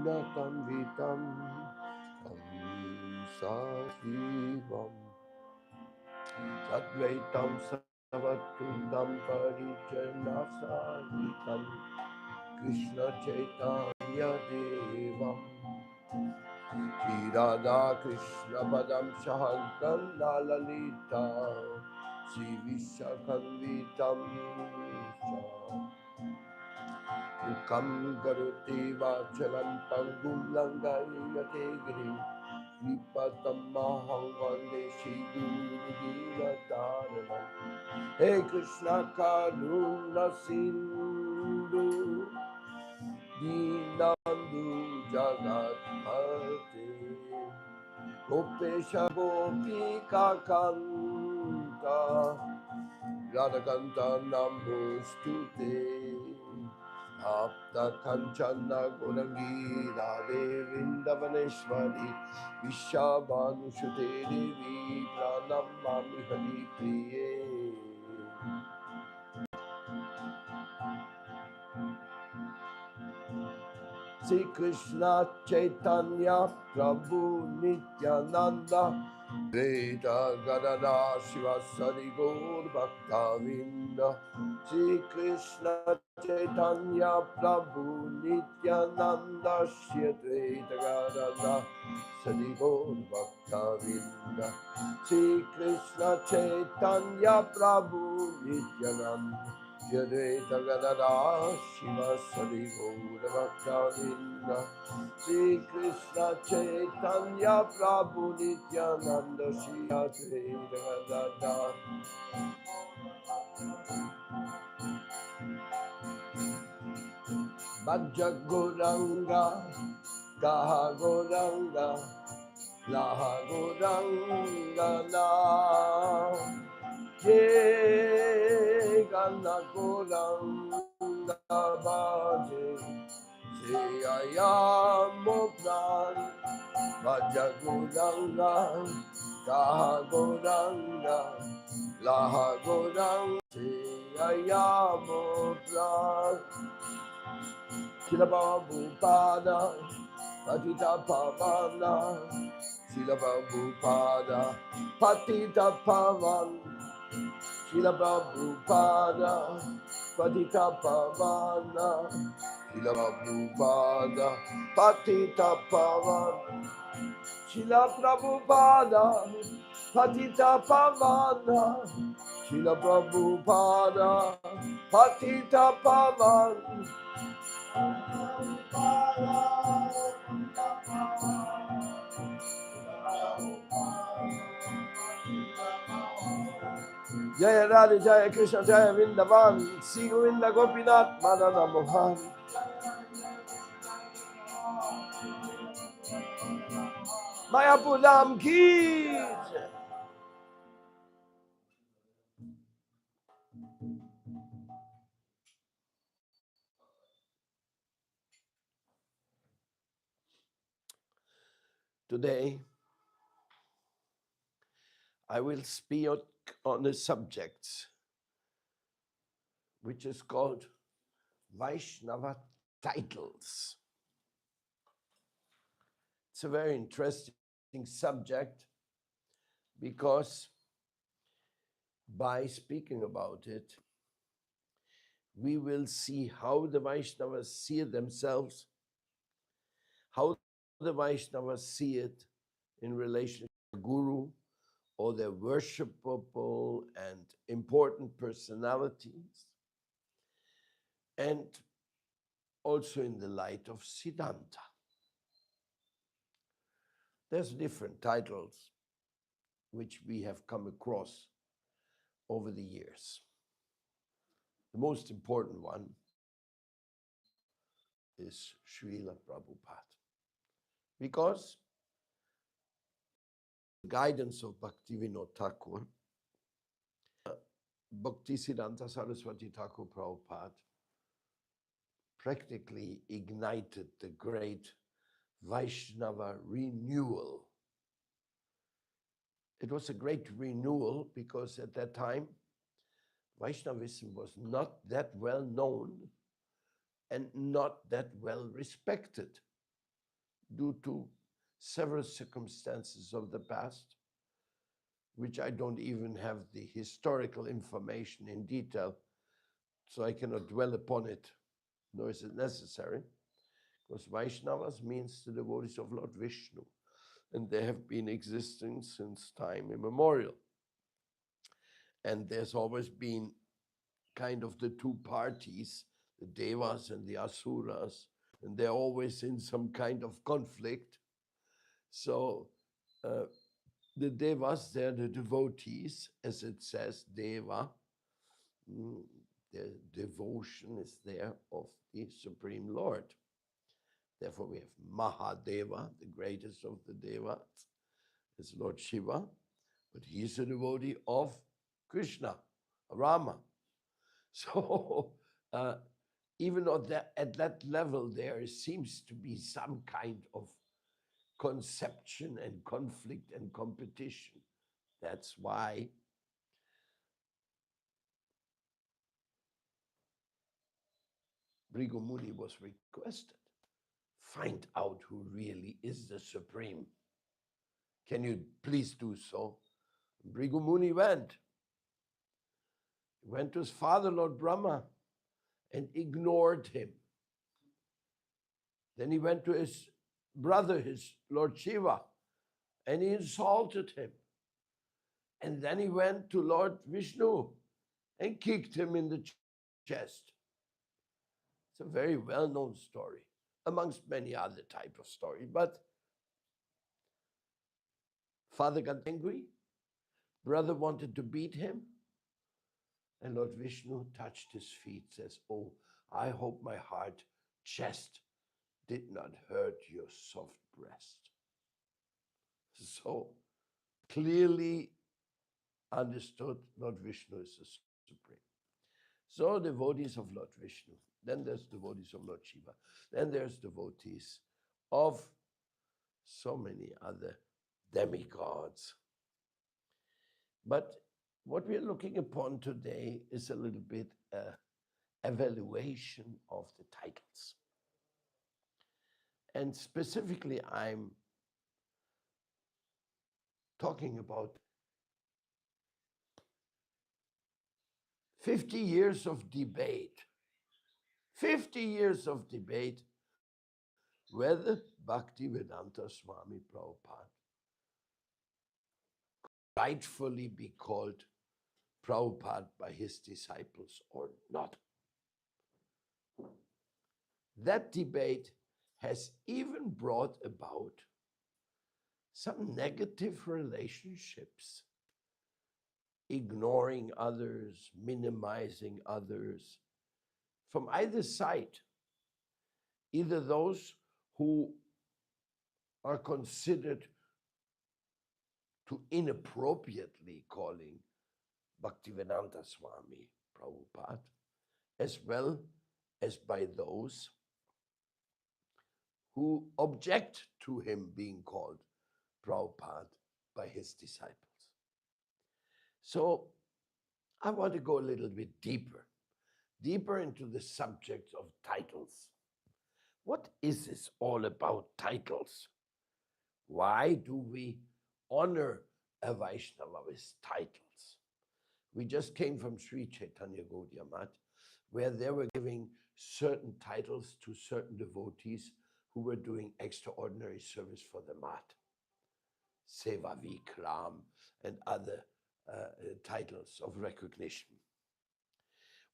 Gunatanvitam Sajivam Sadvaitam Savatutam Parichanasahitam Krishna Chaitanya Devam Shri Radha Krishna Padam Shahantam Lalalita Shri Vishakhanvitam Mukam Garuti Vachalam Pangum Langayate Girim Kripatam Maham Vande Shri Guru Dinataranam Hey Krishna Karuna Sindhu Dinandu Jagat Bhate Gopesha Gopika Kanta Radhakanta Namostute Apta Kanchana Gurangi Radhe Vrindavaneshwari Vishabhanushute Devi Pranam Mami Hari Priye Sri Krishna Chaitanya Prabhu Nityananda Veda Gadada Shiva Sari Gaur Bhaktavinda Sri Krishna Chaitanya Prabhu Nityananda Shri Veda Gadada Sari Gaur Bhaktavinda Sri Krishna Chaitanya Prabhu Nityananda Yadvaita Gadada Shiva Sari Gaur Bhaktavinda Shri Krishna Chaitanya Prabhu Nityananda Shri Advaita Gadada Bhaja Gauranga Gaha Gauranga Laha Gauranga Na Ye Gana Gauranga Bhaje Seyayamo Pran Bhaja Gauranga Gaha Gauranga Laha Gauranga Seyayamo Pran Srila Prabhupada Patita Pavana Srila Prabhupada Patita Pavan Srila Prabhupada Patita Pavana Srila Prabhupada Patita Pavan Srila Prabhupada Patita Pavana Srila Prabhupada Patita Pavan Jaya Radha Jaya Krishna Jaya Vrindavan Sri Govinda Gopinath Madana Mohan Mayapur ki Today I will speak on a subject which is called Vaishnava titles. It's a very interesting subject because by speaking about it, we will see how the Vaishnavas see themselves, how the Vaishnavas see it in relation to the Guru or their worshipable and important personalities, and also in the light of Siddhanta. There's different titles which we have come across over the years. The most important one is Srila Prabhupada, because the guidance of Bhaktivinoda Thakur, Bhaktisiddhanta Saraswati Thakur Prabhupada practically ignited the great Vaishnava renewal. It was a great renewal because at that time, Vaishnavism was not that well known and not that well respected. due to several circumstances of the past, which I don't even have the historical information in detail, so I cannot dwell upon it, nor is it necessary, because Vaishnavas means the devotees of Lord Vishnu, and they have been existing since time immemorial. And there's always been kind of the two parties, the Devas and the Asuras, and they're always in some kind of conflict. So the Devas, they're the devotees, as it says, Deva. The devotion is there of the Supreme Lord. Therefore, we have Mahadeva, the greatest of the Devas, is Lord Shiva, but he is a devotee of Krishna, Rama. So even at that level, there seems to be some kind of conception and conflict and competition. That's why Bhrigu Muni was requested, find out who really is the Supreme. Can you please do so? Bhrigu Muni went. He went to his father, Lord Brahma, and ignored him. Then he went to his brother, his Lord Shiva, and he insulted him. And then he went to Lord Vishnu and kicked him in the chest. It's a very well-known story, amongst many other type of stories. But father got angry, brother wanted to beat him, and Lord Vishnu touched his feet, says, oh, I hope my hard chest did not hurt your soft breast. So clearly understood Lord Vishnu is the Supreme. So devotees of Lord Vishnu, then there's devotees of Lord Shiva, then there's devotees of so many other demigods. But what we're looking upon today is a little bit evaluation of the titles. And specifically, I'm talking about 50 years of debate. 50 years of debate whether Bhaktivedanta Swami Prabhupada rightfully be called Prabhupada by his disciples or not. That debate has even brought about some negative relationships, ignoring others, minimizing others, from either side. Either those who are considered to inappropriately calling Bhaktivedanta Swami Prabhupada, as well as by those who object to him being called Prabhupada by his disciples. So I want to go a little bit deeper into the subject of titles. What is this all about, titles? Why do we honor a Vaishnava with titles? We just came from Sri Chaitanya Gaudiya Math, where they were giving certain titles to certain devotees who were doing extraordinary service for the Math. Seva Vikram and other titles of recognition.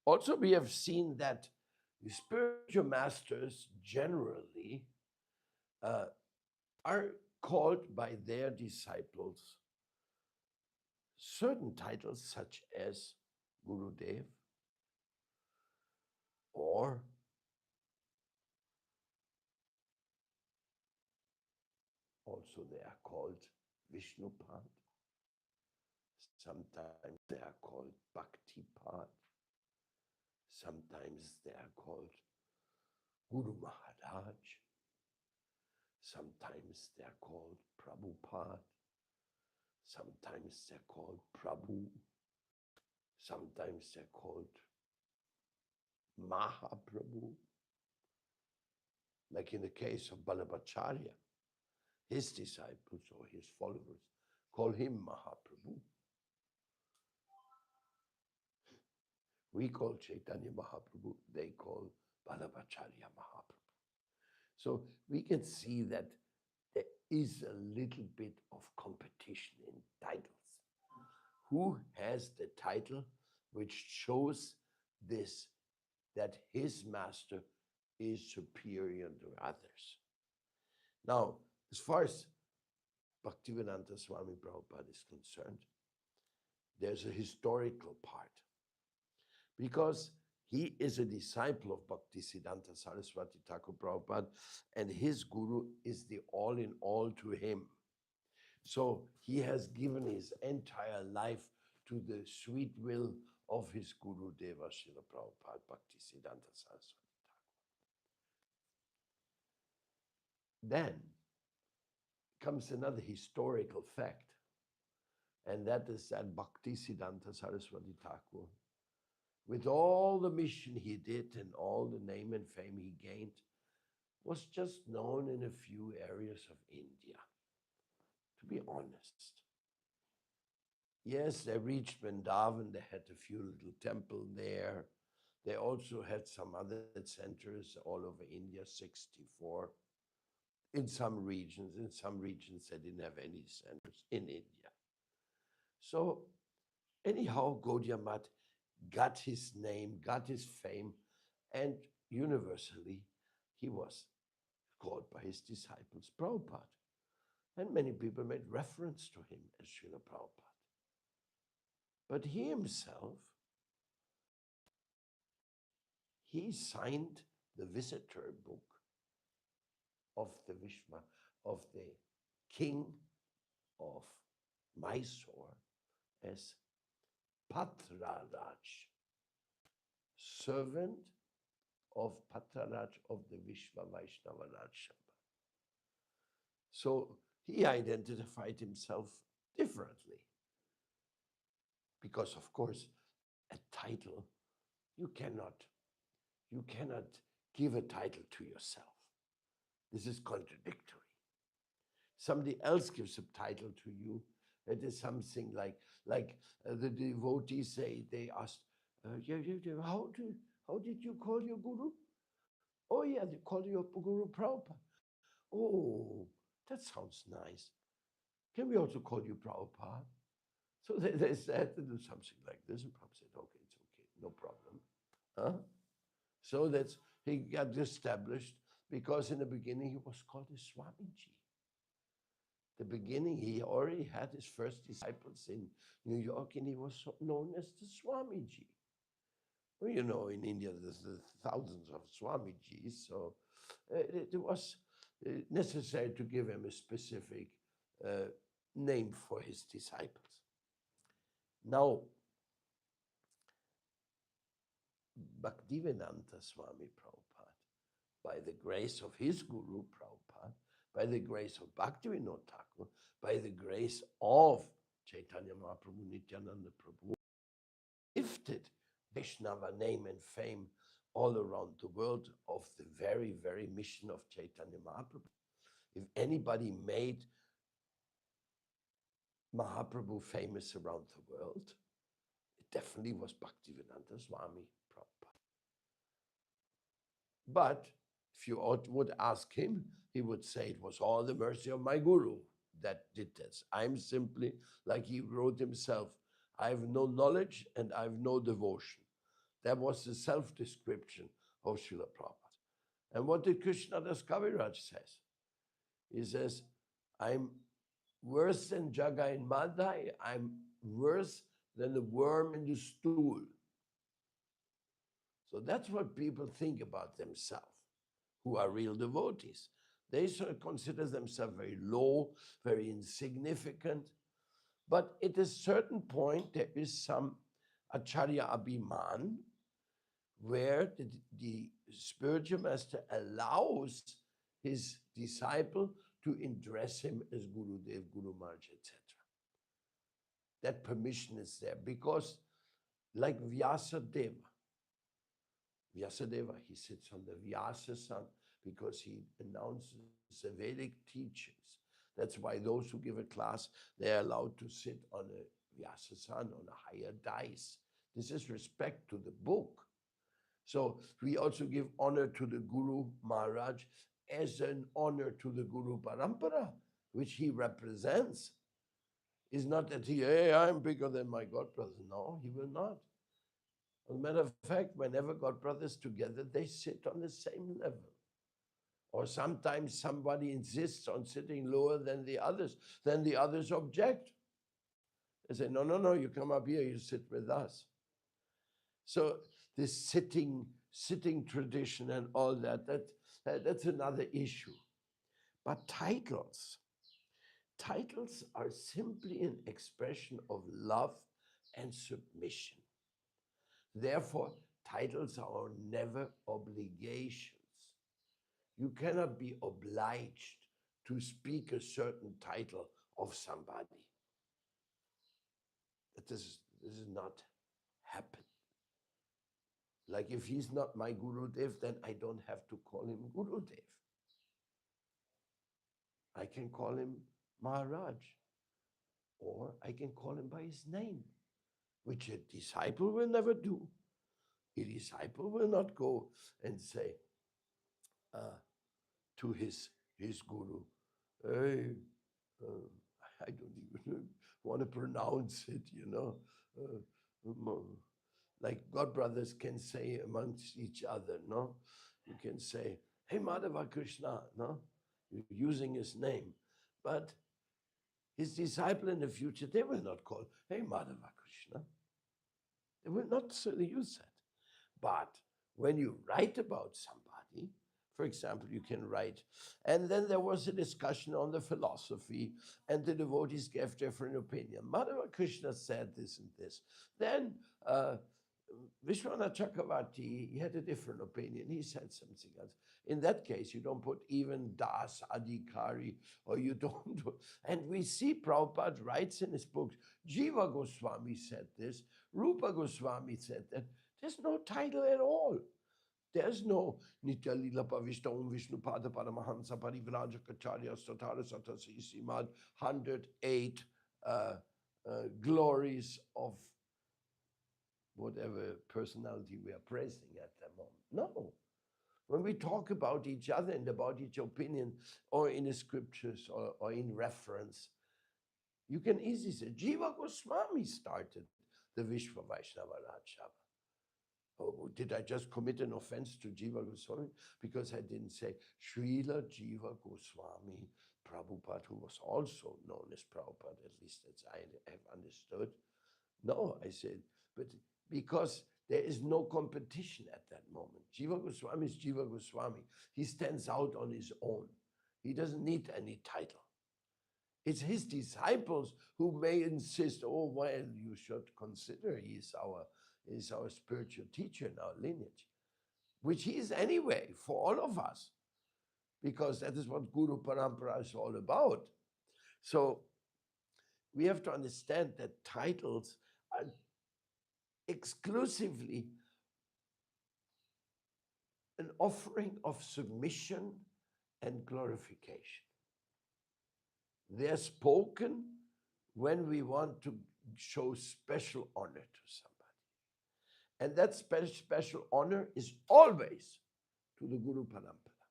Also, we have seen that the spiritual masters generally are called by their disciples certain titles such as Gurudev, or also they are called Vishnupad. Sometimes they are called Bhaktipad. Sometimes they are called Guru Maharaj. Sometimes they are called Prabhupada. Sometimes they're called Prabhu. Sometimes they're called Mahaprabhu. like in the case of Balabhacharya, his disciples or his followers call him Mahaprabhu. We call Chaitanya Mahaprabhu, they call Balabhacharya Mahaprabhu. So we can see that there is a little bit of competition in titles. Who has the title which shows this, that his master is superior to others? Now, as far as Bhaktivedanta Swami Prabhupada is concerned, there's a historical part, because he is a disciple of Bhaktisiddhanta Saraswati Thakur Prabhupada, and his guru is the all-in-all to him. So he has given his entire life to the sweet will of his Guru Deva Srila Prabhupada Bhaktisiddhanta Saraswati Thakur. Then comes another historical fact, and that is that Bhaktisiddhanta Saraswati Thakur, with all the mission he did and all the name and fame he gained, was just known in a few areas of India, to be honest. Yes, they reached Vrindavan, they had a few little temples there. They also had some other centers all over India, 64. In some regions they didn't have any centers in India. So anyhow, Gaudiya Math got his name, got his fame, and universally he was called by his disciples Prabhupada. And many people made reference to him as Srila Prabhupada. But he himself, he signed the visitor book of the king of Mysore as Patraraj, servant of Patraraj of the Vaishnava Association. So he identified himself differently, because of course a title, you cannot give a title to yourself. This is contradictory. Somebody else gives a title to you. It is something like the devotees say, they asked, how did you call your guru? Oh yeah, they call your Guru Prabhupada. Oh, that sounds nice. Can we also call you Prabhupada? So they said to do something like this, and Prabhupada said, okay, it's okay, no problem. Huh? So he got established, because in the beginning he was called a Swamiji. The beginning, he already had his first disciples in New York, and he was known as the Swamiji. Well, you know, in India, there's thousands of Swamijis, so it was necessary to give him a specific name for his disciples. Now, Bhaktivedanta Swami Prabhupada, by the grace of his Guru Prabhupada, by the grace of Bhaktivinoda Thakur, by the grace of Chaitanya Mahaprabhu, Nityananda Prabhu, gifted Vaishnava name and fame all around the world of the very, very mission of Chaitanya Mahaprabhu. If anybody made Mahaprabhu famous around the world, it definitely was Bhaktivedanta Swami Prabhupada. But if you would ask him, he would say it was all the mercy of my Guru that did this. I'm simply, like he wrote himself, I have no knowledge and I have no devotion. That was the self-description of Srila Prabhupada. And what did Krishnadas Kaviraj says? He says, I'm worse than Jagai in Madhai, I'm worse than the worm in the stool. So that's what people think about themselves, who are real devotees. They sort of consider themselves very low, very insignificant. But at a certain point, there is some Acharya Abhiman, where the spiritual master allows his disciple to address him as Gurudev, Guru Maharaj, etc. That permission is there, because like Vyasadeva, he sits on the Vyasa sun, because he announces the Vedic teachings. That's why those who give a class, they're allowed to sit on a Vyasasan, on a higher dais. This is respect to the book. So we also give honor to the Guru Maharaj as an honor to the Guru Parampara, which he represents. It's not that he, hey, I'm bigger than my godbrother. No, he will not. As a matter of fact, whenever godbrothers together, they sit on the same level. Or sometimes somebody insists on sitting lower than the others, then the others object. They say, no, no, no, you come up here, you sit with us. So this sitting tradition and all that's another issue. But titles are simply an expression of love and submission. Therefore, titles are never obligations. You cannot be obliged to speak a certain title of somebody. This is not happen. Like if he's not my Gurudev, then I don't have to call him Gurudev. I can call him Maharaj, or I can call him by his name, which a disciple will never do. A disciple will not go and say to his guru, hey, I don't even want to pronounce it, like godbrothers can say amongst each other, no? You can say, hey, Madhava Krishna, no? You're using his name. But his disciple in the future, they will not call, hey, Madhava Krishna. They will not certainly use that. But when you write about somebody, for example, you can write, and then there was a discussion on the philosophy, and the devotees gave different opinion. Madhava Krishna said this and this. Then Vishwanath Chakravarti, he had a different opinion. He said something else. In that case, you don't put even Das Adhikari, or you don't. And we see Prabhupada writes in his books, Jiva Goswami said this, Rupa Goswami said that. There's no title at all. There's no Nitya Lila Pavishta Om Vishnu Pada Paramahansa Parivrajacharya Statara Satasi Simad 108 glories of whatever personality we are praising at that moment. No. When we talk about each other and about each opinion, or in the scriptures or in reference, you can easily say, Jiva Goswami started the Vishwa Vaishnava Rajsabha. Oh, did I just commit an offense to Jiva Goswami? Because I didn't say Srila Jiva Goswami Prabhupada, who was also known as Prabhupada, at least as I have understood. No, I said, but because there is no competition at that moment. Jiva Goswami is Jiva Goswami. He stands out on his own. He doesn't need any title. It's his disciples who may insist, oh, well, you should consider he is our spiritual teacher in our lineage, which he is anyway for all of us, because that is what Guru Parampara is all about. So we have to understand that titles are exclusively an offering of submission and glorification. They're spoken when we want to show special honor to somebody. And that special honor is always to the Guru Parampara.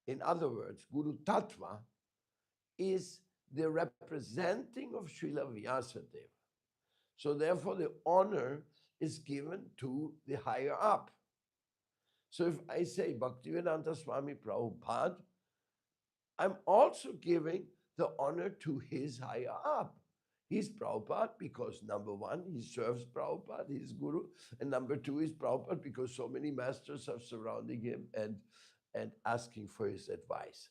In other words, Guru Tattva is the representing of Srila Vyasadeva. So therefore the honor is given to the higher up. So if I say Bhaktivedanta Swami Prabhupada, I'm also giving the honor to his higher up. He's Prabhupada because number one, he serves Prabhupada, he's Guru, and number two, he's Prabhupada because so many masters are surrounding him and asking for his advice.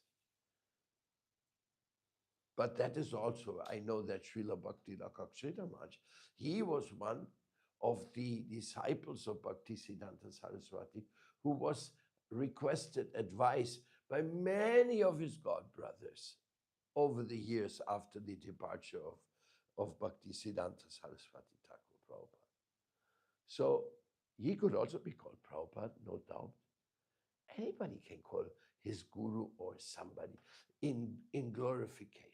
But that is also, I know that Srila Bhakti Rakshita Maharaj, he was one of the disciples of Bhaktisiddhanta Saraswati who was requested advice by many of his godbrothers over the years after the departure of Bhaktisiddhanta Saraswati Thakur Prabhupada. So he could also be called Prabhupada, no doubt. Anybody can call his guru or somebody in glorification.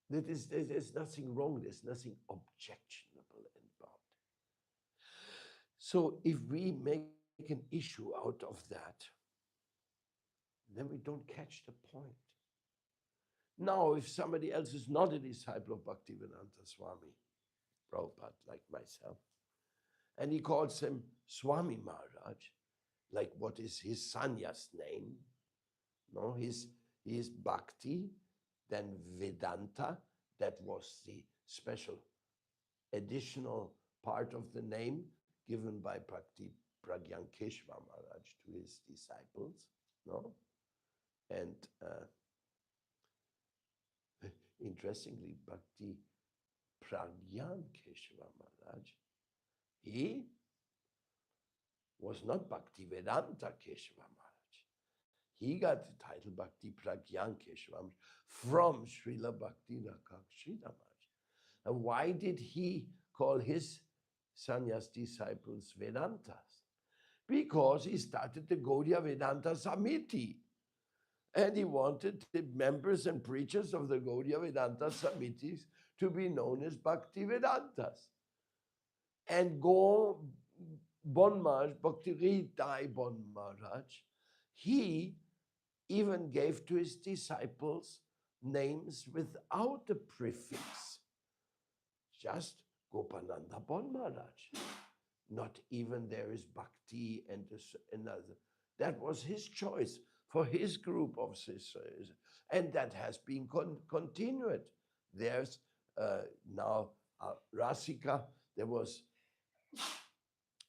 There's nothing wrong, there's nothing objectionable about it. So if we make an issue out of that, then we don't catch the point. Now, if somebody else is not a disciple of Bhaktivedanta Swami Prabhupada, like myself, and he calls him Swami Maharaj, like what is his sannyas name? No, he is Bhakti, then Vedanta, that was the special additional part of the name given by Bhakti Pragyankeshwar Maharaj to his disciples. No? And interestingly, Bhakti Pragyankeshwar Maharaj, he was not Bhakti Vedanta Keshwar Maharaj. He got the title Bhakti Pragyankeshwar from Srila Bhakti Rakshita Maharaj. And why did he call his sannyas disciples Vedantas? Because he started the Gaudiya Vedanta Samiti. And he wanted the members and preachers of the Gaudiya Vedanta Samitis to be known as Bhakti Vedantas. And Bon Maharaj, Bhakti Ridai Bon Maharaj, he even gave to his disciples names without a prefix. Just Gopananda Bon Maharaj. Not even there is Bhakti and another. That was his choice for his group of sisters. And that has been continued. There's now Rasika, there was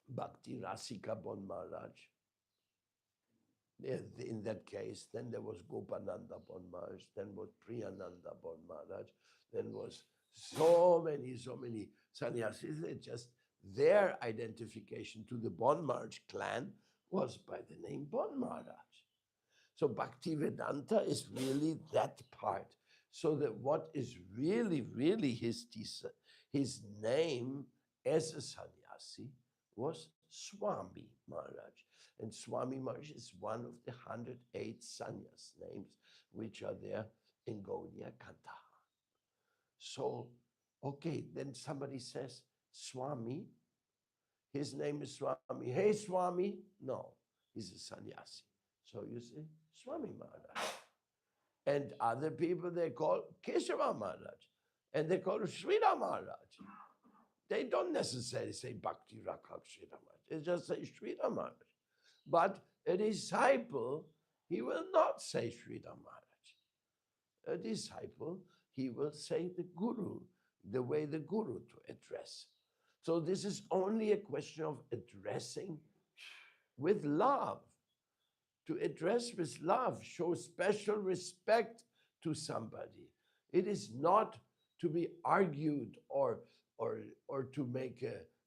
Bhakti Rasika Bon Maharaj. In that case, then there was Gopananda Bon Maharaj, then was Priyananda Bon Maharaj, then was so many sannyasis. It just their identification to the Bon Maharaj clan was by the name Bon Maharaj. So Bhakti Vedanta is really that part. So that what is really his name as a sannyasi was Swami Maharaj. And Swami Maharaj is one of the 108 sannyas names which are there in Gaudiya Kantaha. So, okay, then somebody says, Swami, his name is Swami. Hey, Swami. No, he's a sannyasi. So you say, Swami Maharaj. And other people, they call Keshava Maharaj. And they call Srila Maharaj. They don't necessarily say Bhakti Rakha Srila Maharaj. They just say Srila Maharaj. But a disciple, he will not say Srila Maharaj. A disciple, he will say the Guru, the way the Guru to address. So this is only a question of addressing with love. To address with love, show special respect to somebody. It is not to be argued or to make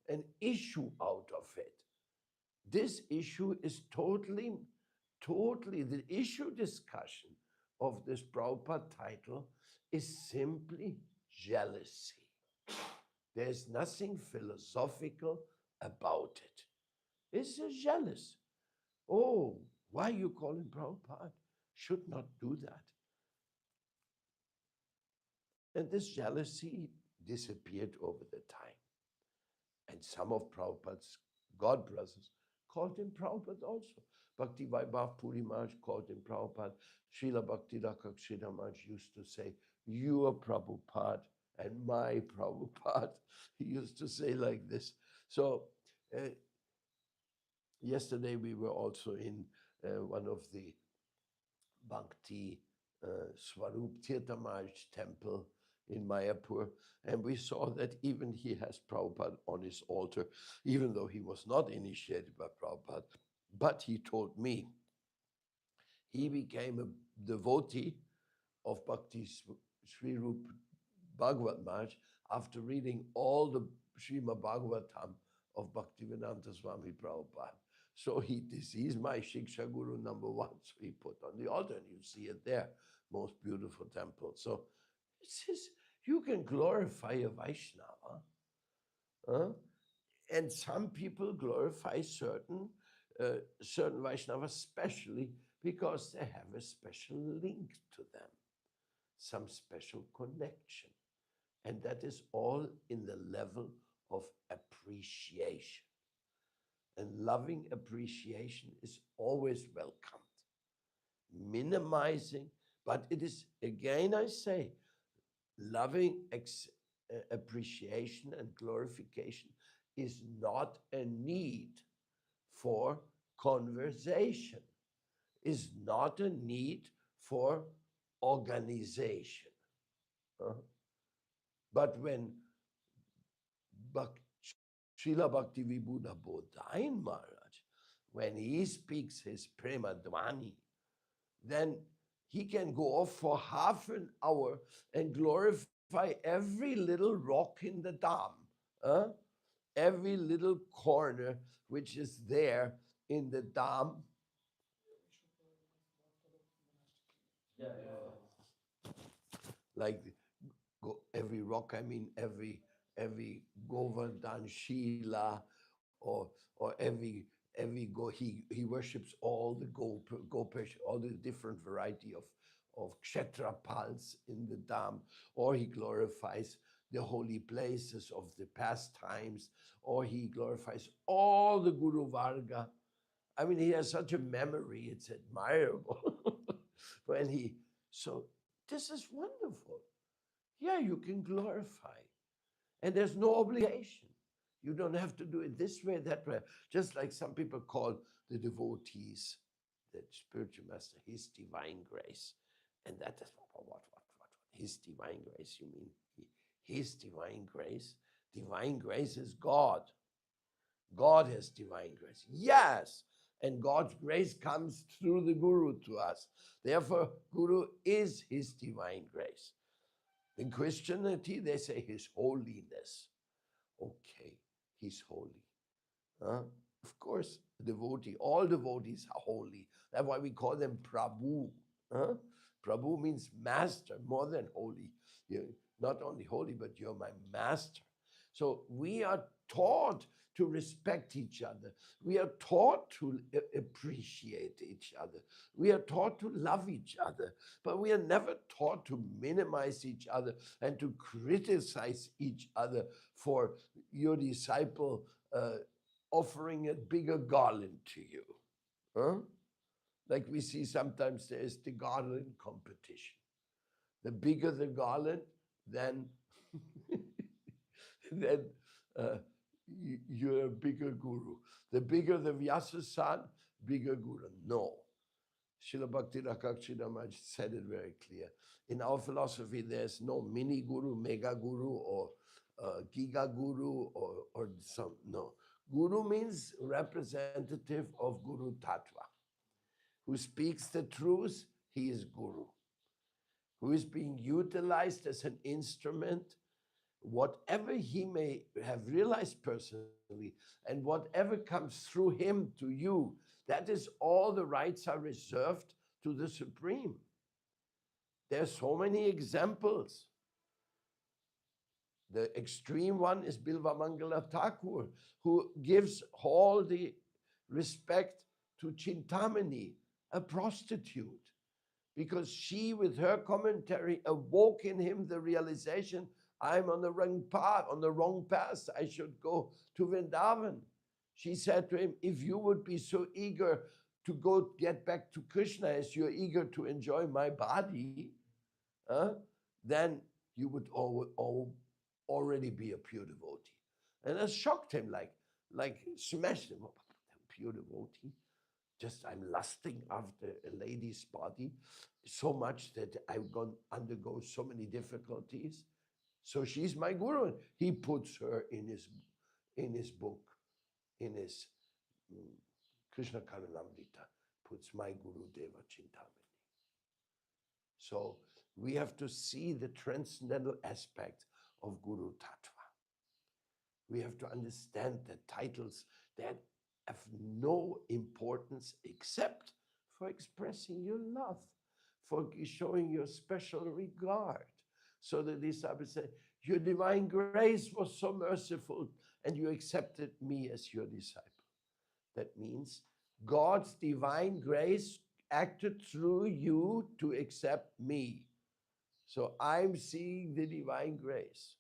an issue out of it. This issue is totally, the issue discussion of this Prabhupada title is simply jealousy. There's nothing philosophical about it. It's just jealous. Oh, why you call him Prabhupada? Should not do that. And this jealousy disappeared over the time. And some of Prabhupada's God brothers called him Prabhupada also. Bhakti Vaibhav Puri Maharaj called him Prabhupada. Srila Bhakti Rakshita Maharaj used to say, you are Prabhupada and my Prabhupada. He used to say like this. So yesterday we were also in one of the Bhakti Swarup Tirtha Maharaj temple in Mayapur, and we saw that even he has Prabhupada on his altar, even though he was not initiated by Prabhupada. But he told me he became a devotee of Bhakti Sri Rup Bhagavad Maharaj after reading all the Srimad Bhagavatam of Bhaktivedanta Swami Prabhupada. So he's my Shiksha Guru number one. So he put on the altar, and you see it there, most beautiful temple. So it says you can glorify a Vaishnava, and some people glorify certain certain Vaishnavas, especially because they have a special link to them, some special connection. And that is all in the level of appreciation. And loving appreciation is always welcomed. Minimizing, but it is, again, I say, loving appreciation and glorification is not a need for conversation, is not a need for organization. But when Srila Bhaktivinoda Bodhain Maharaj, when he speaks his Prema Dvani, then he can go off for half an hour and glorify every little rock in the dam, every little corner which is there in the dam. Like every rock, I mean every Govardhan Shila, or he worships all the Gopesh, all the different variety of kshetrapals in the dam, or he glorifies the holy places of the past times, or he glorifies all the Guru Varga. I mean, he has such a memory, it's admirable. So this is wonderful. Yeah, you can glorify. And there's no obligation. You don't have to do it this way, that way. Just like some people call the devotees, the spiritual master, his divine grace. And that is what? His divine grace, you mean his divine grace? Divine grace is God. God has divine grace. Yes. And God's grace comes through the Guru to us. Therefore, Guru is his divine grace. In Christianity, they say his holiness. Okay, he's holy. Of course, devotee, all devotees are holy. That's why we call them Prabhu. Prabhu means master, more than holy. You're not only holy, but you're my master. So we are taught to respect each other. We are taught to appreciate each other. We are taught to love each other, but we are never taught to minimize each other and to criticize each other for your disciple offering a bigger garland to you. Like we see sometimes there is the garland competition. The bigger the garland, then you're a bigger guru. The bigger the Vyasa-san, bigger guru. No. Srila Bhakti Rakshita Maharaj said it very clear. In our philosophy, there's no mini guru, mega guru, or giga guru, or some. No. Guru means representative of Guru Tattva. Who speaks the truth, he is guru. Who is being utilized as an instrument, whatever he may have realized personally, and whatever comes through him to you, that is all the rights are reserved to the Supreme. There's so many examples. The extreme one is Bilva Mangala Thakur, who gives all the respect to Chintamani, a prostitute, because she, with her commentary, awoke in him the realization, I'm on the wrong path. I should go to Vrindavan. She said to him, if you would be so eager to go get back to Krishna as you're eager to enjoy my body, then you would already be a pure devotee. And that shocked him, like smashed him. Pure devotee? Just I'm lusting after a lady's body so much that I'm going to undergo so many difficulties. So she's my guru. He puts her in his book, in his Krishna Karunamrita, puts my Guru Deva Chintamani. So we have to see the transcendental aspect of Guru Tattva. We have to understand the titles that have no importance except for expressing your love, for showing your special regard. So the disciples say, your divine grace was so merciful and you accepted me as your disciple. That means God's divine grace acted through you to accept me. So I'm seeing the divine grace.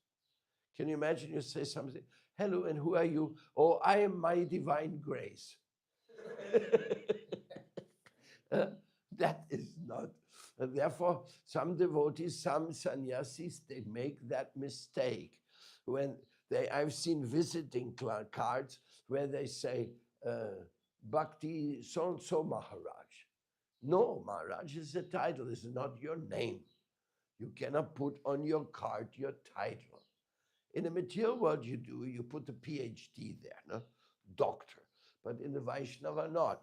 Can you imagine you say something? Hello, and who are you? Oh, I am my divine grace. Uh, that is not. And therefore, some devotees, some sannyasis, they make that mistake. When I've seen visiting cards where they say, Bhakti so-and-so Maharaj. No, Maharaj is a title, it's not your name. You cannot put on your card your title. In the material world you do, you put the PhD there, no? Doctor. But in the Vaishnava not,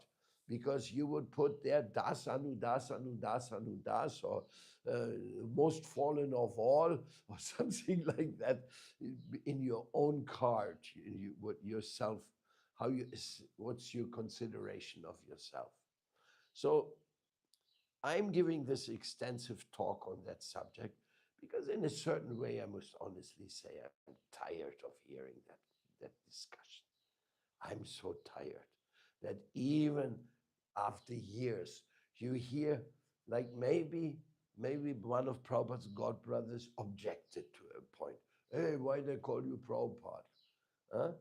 because you would put there Das Anudas Anudas Anudas, or most fallen of all, or something like that in your own card. What yourself, what's your consideration of yourself? So I'm giving this extensive talk on that subject because in a certain way, I must honestly say I'm tired of hearing that discussion. I'm so tired that even after years, you hear like maybe one of Prabhupada's god brothers objected to a point. Hey, why they call you Prabhupada? Huh?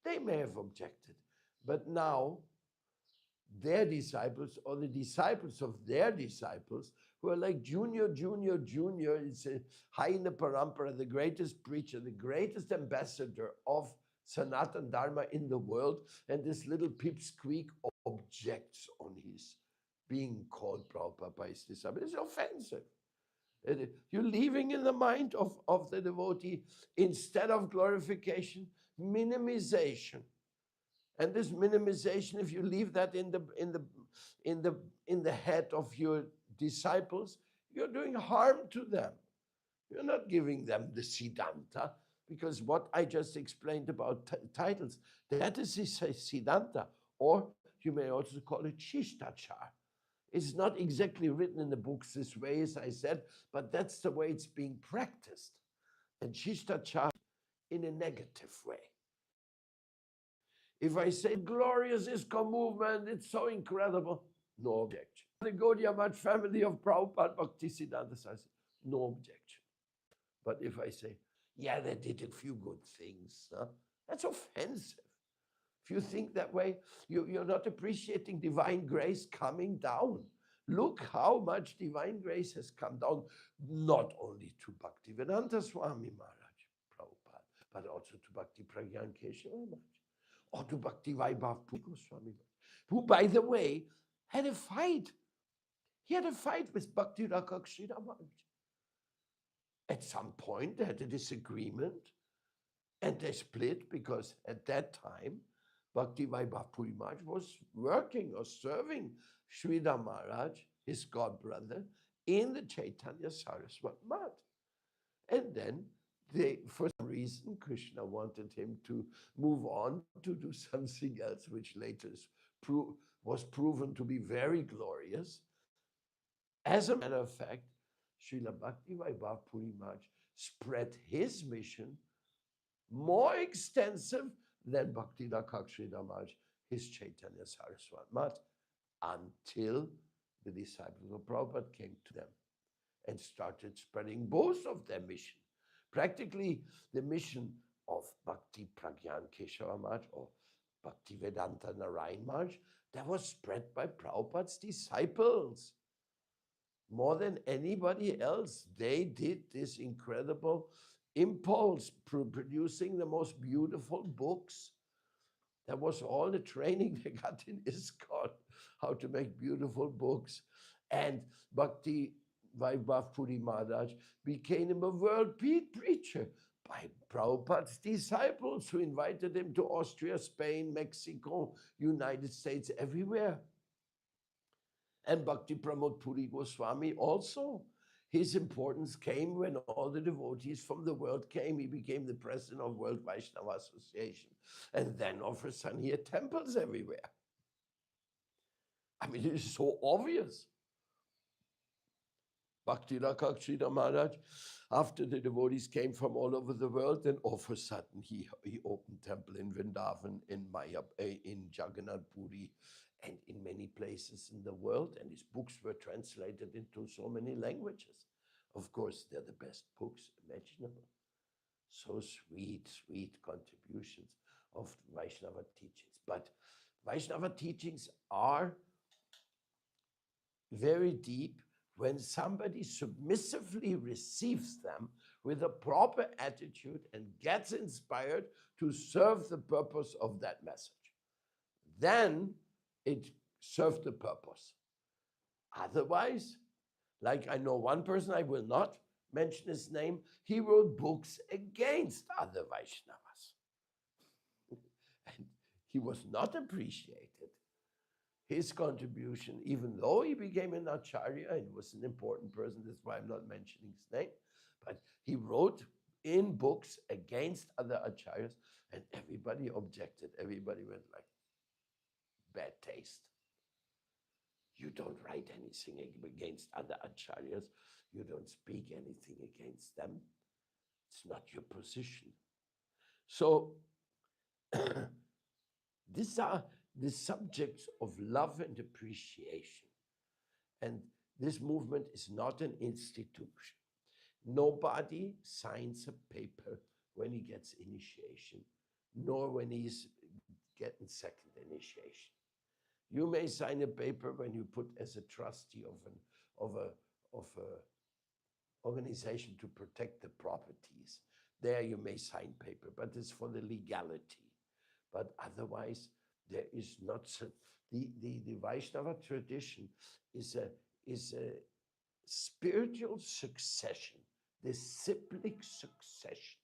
They may have objected, but now their disciples or the disciples of their disciples who are like junior. It's a Haina Parampara, the greatest preacher, the greatest ambassador of Sanatan Dharma in the world. And this little pipsqueak objects on his being called Prabhupada by his disciples. It's offensive. You're leaving in the mind of the devotee, instead of glorification, minimization. And this minimization, if you leave that in the head of your disciples, you're doing harm to them. You're not giving them the Siddhanta, because what I just explained about titles, that is the Siddhanta, or you may also call it Shishtachar. It's not exactly written in the books this way, as I said, but that's the way it's being practiced. And Shishtachar in a negative way. If I say glorious ISKCON movement, it's so incredible, no objection. The Gaudiya Math family of Prabhupada Bhaktisiddhanta says, no objection. But if I say, yeah, they did a few good things, that's offensive. If you think that way, you're not appreciating divine grace coming down. Look how much divine grace has come down, not only to Bhaktivedanta Swami Maharaj, Prabhupada, but also to Bhakti Pragyan Keshava Maharaj, or to Bhakti Vaibhav Goswami, who, by the way, had a fight. He had a fight with Bhakti Rakshita Maharaj. At some point, they had a disagreement, and they split because at that time, Bhakti Vaibhav Puri Maharaj was working or serving Sridhar Maharaj, his god brother, in the Chaitanya Saraswat Math. And then for some reason, Krishna wanted him to move on to do something else, which later was proven to be very glorious. As a matter of fact, Srila Bhakti Vaibhav Puri Maharaj spread his mission more extensive than Bhakti Rakshita Maharaj, his Chaitanya Saraswat Math, until the disciples of Prabhupada came to them and started spreading both of their mission. Practically, the mission of Bhakti Pragyan Keshava Maharaj or Bhakti Vedanta Narayan Maharaj, that was spread by Prabhupada's disciples. More than anybody else, they did this incredible impulse, producing the most beautiful books. That was all the training they got in ISKCON, how to make beautiful books. And Bhakti Vaibhav Puri Maharaj became a world preacher by Prabhupada's disciples who invited him to Austria, Spain, Mexico, United States, everywhere. And Bhakti Pramod Puri Goswami also. His importance came when all the devotees from the world came. He became the president of World Vaishnava Association. And then all of a sudden he had temples everywhere. I mean, it is so obvious. Bhakti Rakshita Maharaj, after the devotees came from all over the world, then all of a sudden he opened temple in Vrindavan, in Jagannath Puri, and in many places in the world, and his books were translated into so many languages. Of course, they're the best books imaginable. So sweet, sweet contributions of Vaishnava teachings. But Vaishnava teachings are very deep when somebody submissively receives them with a proper attitude and gets inspired to serve the purpose of that message. Then it served the purpose. Otherwise, like I know one person, I will not mention his name, he wrote books against other Vaishnavas. And he was not appreciated. His contribution, even though he became an acharya and was an important person, that's why I'm not mentioning his name, but he wrote in books against other acharyas, and everybody objected. Everybody went like, bad taste. You don't write anything against other acharyas. You don't speak anything against them. It's not your position. So these are the subjects of love and appreciation. And this movement is not an institution. Nobody signs a paper when he gets initiation, nor when he's getting second initiation. You may sign a paper when you put as a trustee of a organization to protect the properties. There you may sign paper, but it's for the legality. But otherwise, there is not the Vaishnava tradition is a spiritual succession, the cyclic succession,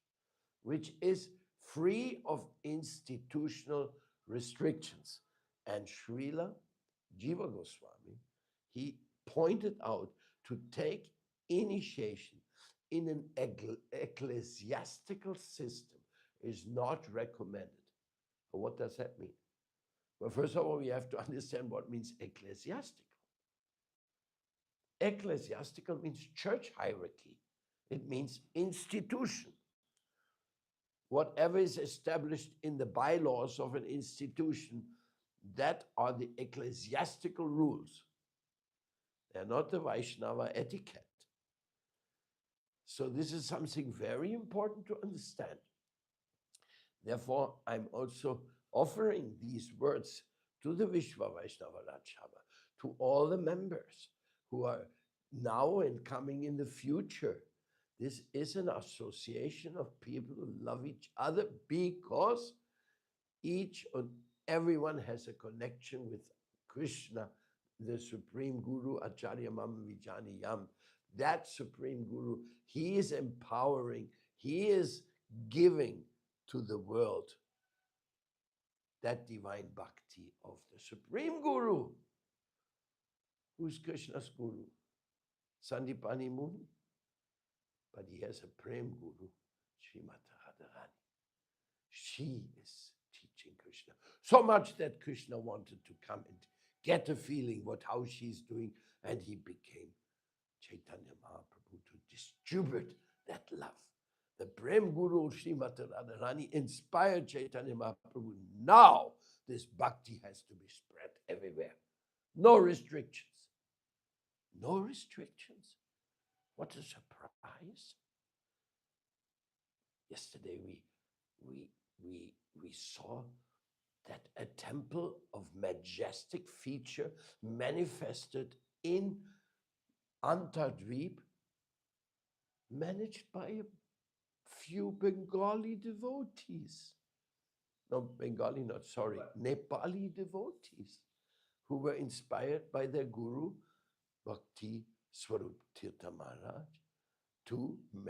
which is free of institutional restrictions. And Srila Jiva Goswami, he pointed out to take initiation in an ecclesiastical system is not recommended. But what does that mean? Well, first of all, we have to understand what means ecclesiastical. Ecclesiastical means church hierarchy. It means institution. Whatever is established in the bylaws of an institution, that are the ecclesiastical rules. They're not the Vaishnava etiquette. So this is something very important to understand. Therefore, I'm also offering these words to the Vishwa Vaishnava Rajsabha, to all the members who are now and coming in the future. This is an association of people who love each other because each and everyone has a connection with Krishna, the Supreme Guru, Acharya Mam Vijani Yam. That Supreme Guru, he is empowering, he is giving to the world that divine bhakti of the Supreme Guru. Who's Krishna's Guru? Sandipani Muni? But he has a Prem Guru, Srimati Radharani. She is teaching Krishna. So much that Krishna wanted to come and get a feeling how she's doing, and he became Chaitanya Mahaprabhu to distribute that love. The Prem Guru Srimati Radharani inspired Chaitanya Mahaprabhu. Now this bhakti has to be spread everywhere. No restrictions. No restrictions. What a surprise. Yesterday we saw that a temple of majestic feature manifested in Antardweep, managed by a few Bengali devotees. No, Bengali, not sorry, Nepali devotees who were inspired by their guru, Bhakti Swarup Tirtha Maharaj, to make